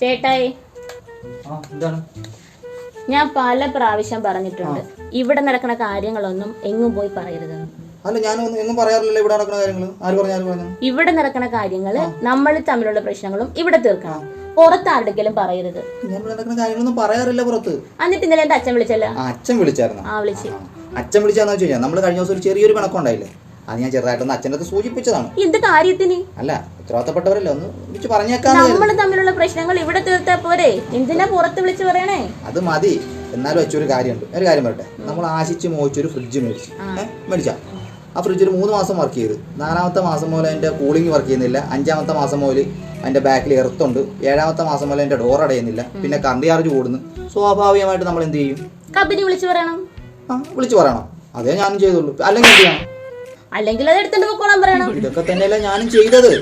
ചേട്ടായി, ഞാൻ പല പ്രാവശ്യം പറഞ്ഞിട്ടുണ്ട് ഇവിടെ നടക്കുന്ന കാര്യങ്ങളൊന്നും എങ്ങും പോയി പറയരുത്. അല്ല, ഞാൻ ഒന്നും പറയാറില്ലല്ലോ. ഇവിടെ നടക്കുന്ന കാര്യങ്ങൾ ആര് പറഞ്ഞു? ഇവിടെ നടക്കുന്ന കാര്യങ്ങള് നമ്മൾ തമ്മിലുള്ള പ്രശ്നങ്ങളും ഇവിടെ തീർക്കണം. പുറത്ത് ആരുടെങ്കിലും പറയരുത്. ഞാൻ നടക്കുന്ന കാര്യങ്ങളൊന്നും പറയാറില്ല പുറത്ത്. എന്നിട്ട് ഇന്നലെ എന്റെ അച്ഛൻ വിളിച്ചല്ല? അച്ഛൻ വിളിച്ചായിരുന്നു. അച്ഛൻ വിളിച്ചാന്ന് വെച്ച് കഴിഞ്ഞാൽ നമ്മള് കഴിഞ്ഞ ദിവസം ഒരു ചെറിയൊരു പിണക്കുണ്ടായില്ലേ, അത് ഞാൻ ചെറുതായിട്ടൊന്ന് അച്ഛൻ്റെ അടുത്ത് സൂചിപ്പിച്ചതാണ്. എന്ത് കാര്യത്തിന്? അല്ല, ഉത്തരവാദിത്തപ്പെട്ടവരല്ലേ, ഒന്ന് വിളിച്ച് പറഞ്ഞേക്കാം. നമ്മൾ തമ്മിലുള്ള പ്രശ്നങ്ങൾ ഇവിടെ തീർത്താ പോരെ, എന്തിനാ പുറത്ത് വിളിച്ച് പറയണേ? അത് മതി. എന്നാലും വെച്ചൊരു കാര്യമുണ്ട്. ഒരു കാര്യം പറയട്ടെ, നമ്മൾ ആശിച്ച് മോഹിച്ചൊരു ഫ്രിഡ്ജ് മേടിച്ചാ ആ ഫ്രിഡ്ജ് ഒരു 3 മാസം വർക്ക് ചെയ്ത്, 4ാമത്തെ മാസം മുതൽ അതിൻ്റെ കൂളിംഗ് വർക്ക് ചെയ്യുന്നില്ല, 5ാമത്തെ മാസം മുതൽ അതിൻ്റെ ബാക്കിൽ എർത്തുണ്ട്, 7ാമത്തെ മാസം മുതൽ അതിൻ്റെ ഡോർ അടയുന്നില്ല, പിന്നെ കറണ്ട് ചാർജ് കൂടുന്നു. സ്വാഭാവികമായിട്ട് നമ്മൾ എന്ത് ചെയ്യും? കമ്പനി വിളിച്ചു പറയണം. വിളിച്ചു പറയണം. അതേ ഞാനും ചെയ്തുള്ളൂ. അല്ലെങ്കിൽ എന്ത് ചെയ്യണം? അല്ലെങ്കിൽ അത് എടുത്തിട്ട് പോയിക്കോളാൻ പറയണം. ഇതൊക്കെ തന്നെയല്ലേ ഞാനും ചെയ്തത്.